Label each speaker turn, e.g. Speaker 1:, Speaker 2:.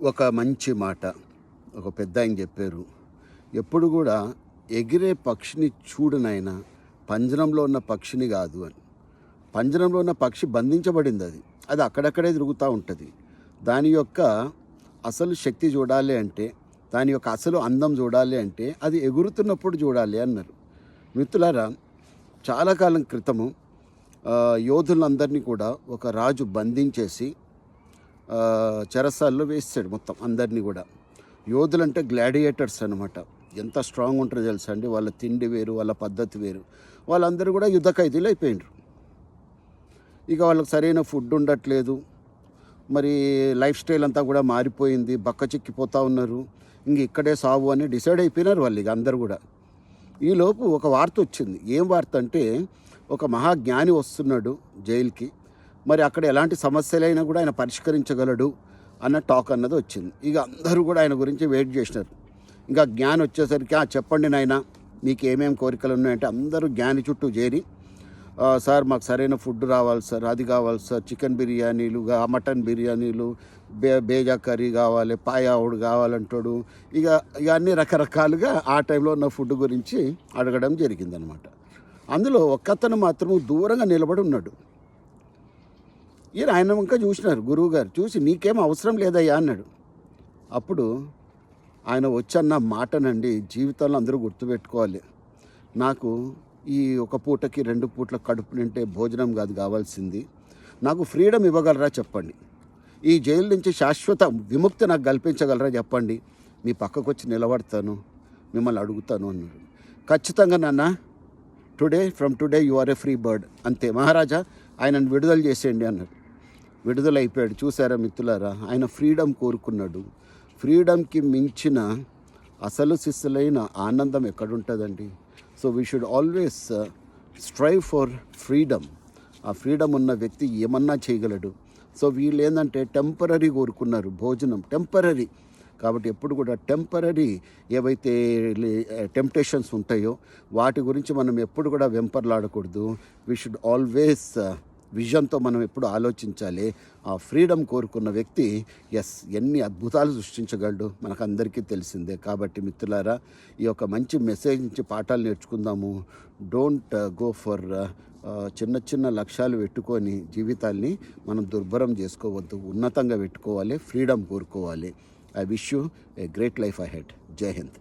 Speaker 1: ఒక మంచి మాట ఒక పెద్ద ఆయన చెప్పారు. ఎప్పుడు కూడా ఎగిరే పక్షిని చూడు నాయనా, పంజరంలో ఉన్న పక్షిని కాదు అని. పంజరంలో ఉన్న పక్షి బంధించబడింది, అది అది అక్కడక్కడే తిరుగుతూ ఉంటుంది. దాని యొక్క అసలు శక్తి చూడాలి అంటే, దాని యొక్క అసలు అందం చూడాలి అంటే అది ఎగురుతున్నప్పుడు చూడాలి అన్నారు. మిత్రులారా, చాలా కాలం క్రితము యోధులందరినీ కూడా ఒక రాజు బంధించేసి చెరసాల్లో వేసాడు మొత్తం అందరినీ కూడా. యోధులంటే గ్లాడియేటర్స్ అనమాట. ఎంత స్ట్రాంగ్ ఉంటారో తెలుసా అండి. వాళ్ళ తిండి వేరు, వాళ్ళ పద్ధతి వేరు. వాళ్ళందరూ కూడా యుద్ధ ఖైదీలు అయిపోయినారు. ఇక వాళ్ళకి సరైన ఫుడ్ ఉండట్లేదు, మరి లైఫ్ స్టైల్ అంతా కూడా మారిపోయింది, బక్క చిక్కిపోతూ ఉన్నారు. ఇంక ఇక్కడే సావు అని డిసైడ్ అయిపోయినారు వాళ్ళు ఇక అందరు కూడా. ఈలోపు ఒక వార్త వచ్చింది. ఏం వార్త అంటే, ఒక మహాజ్ఞాని వస్తున్నాడు జైలుకి, మరి అక్కడ ఎలాంటి సమస్యలైనా కూడా ఆయన పరిష్కరించగలడు అన్న టాక్ అన్నది వచ్చింది. ఇక అందరూ కూడా ఆయన గురించి వెయిట్ చేసినారు. ఇంకా జ్ఞాని వచ్చేసరికి చెప్పండి నాయన, మీకు ఏమేమి కోరికలు ఉన్నాయంటే అందరూ జ్ఞాని చుట్టూ చేరి, సార్ మాకు సరైన ఫుడ్ రావాలి సార్, అది కావాలి సార్, చికెన్ బిర్యానీలు, మటన్ బిర్యానీలు, బేజా కర్రీ కావాలి, పాయావుడు కావాలంటాడు. ఇక అన్ని రకరకాలుగా ఆ టైంలో ఉన్న ఫుడ్ గురించి అడగడం జరిగిందనమాట. అందులో ఒక్కతను మాత్రం దూరంగా నిలబడి ఉన్నాడు. ఆయన ఇంకా చూసినారు గురువు గారు. చూసి, నీకేం అవసరం లేదయ్యా అన్నాడు. అప్పుడు ఆయన వచ్చన్న మాటనండి జీవితంలో అందరూ గుర్తుపెట్టుకోవాలి. నాకు ఈ ఒక పూటకి 2 పూట్ల కడుపు నింటే భోజనం కాదు కావాల్సింది, నాకు ఫ్రీడమ్ ఇవ్వగలరా చెప్పండి, ఈ జైలు నుంచి శాశ్వత విముక్తి నాకు కల్పించగలరా చెప్పండి, మీ పక్కకు వచ్చి నిలబడతాను, మిమ్మల్ని అడుగుతాను అన్నాడు. ఖచ్చితంగా నాన్న, from today you are a free bird, అంతే మహారాజా, ఆయనను విడుదల చేసేయండి అన్నాడు. విడుదలైపోయాడు. చూసారా మిత్రులారా, ఆయన ఫ్రీడమ్ కోరుకున్నాడు. ఫ్రీడమ్కి మించిన అసలు సిస్సులైన ఆనందం ఎక్కడుంటుందండి? So we should always strive for freedom. ఆ ఫ్రీడమ్ ఉన్న వ్యక్తి ఏమన్నా చేయగలడు. సో వీళ్ళు ఏంటంటే టెంపరీ కోరుకున్నారు, భోజనం టెంపరీ. కాబట్టి ఎప్పుడు కూడా టెంపరీ ఏవైతే టెంప్టేషన్స్ ఉంటాయో వాటి గురించి మనం ఎప్పుడు కూడా వెంపర్లాడకూడదు. వీ షుడ్ ఆల్వేస్ విజన్తో మనం ఎప్పుడు ఆలోచించాలి. ఆ ఫ్రీడమ్ కోరుకున్న వ్యక్తి ఎన్ని అద్భుతాలు సృష్టించగలడు మనకందరికీ తెలిసిందే. కాబట్టి మిత్రులారా, ఈ యొక్క మంచి మెసేజ్ నుంచి పాఠాలు నేర్చుకుందాము. డోంట్ గో ఫర్ చిన్న చిన్న లక్ష్యాలు పెట్టుకొని జీవితాల్ని మనం దుర్భరం చేసుకోవద్దు. ఉన్నతంగా పెట్టుకోవాలి, ఫ్రీడమ్ కోరుకోవాలి. I wish you a great life ahead. జై హింద్.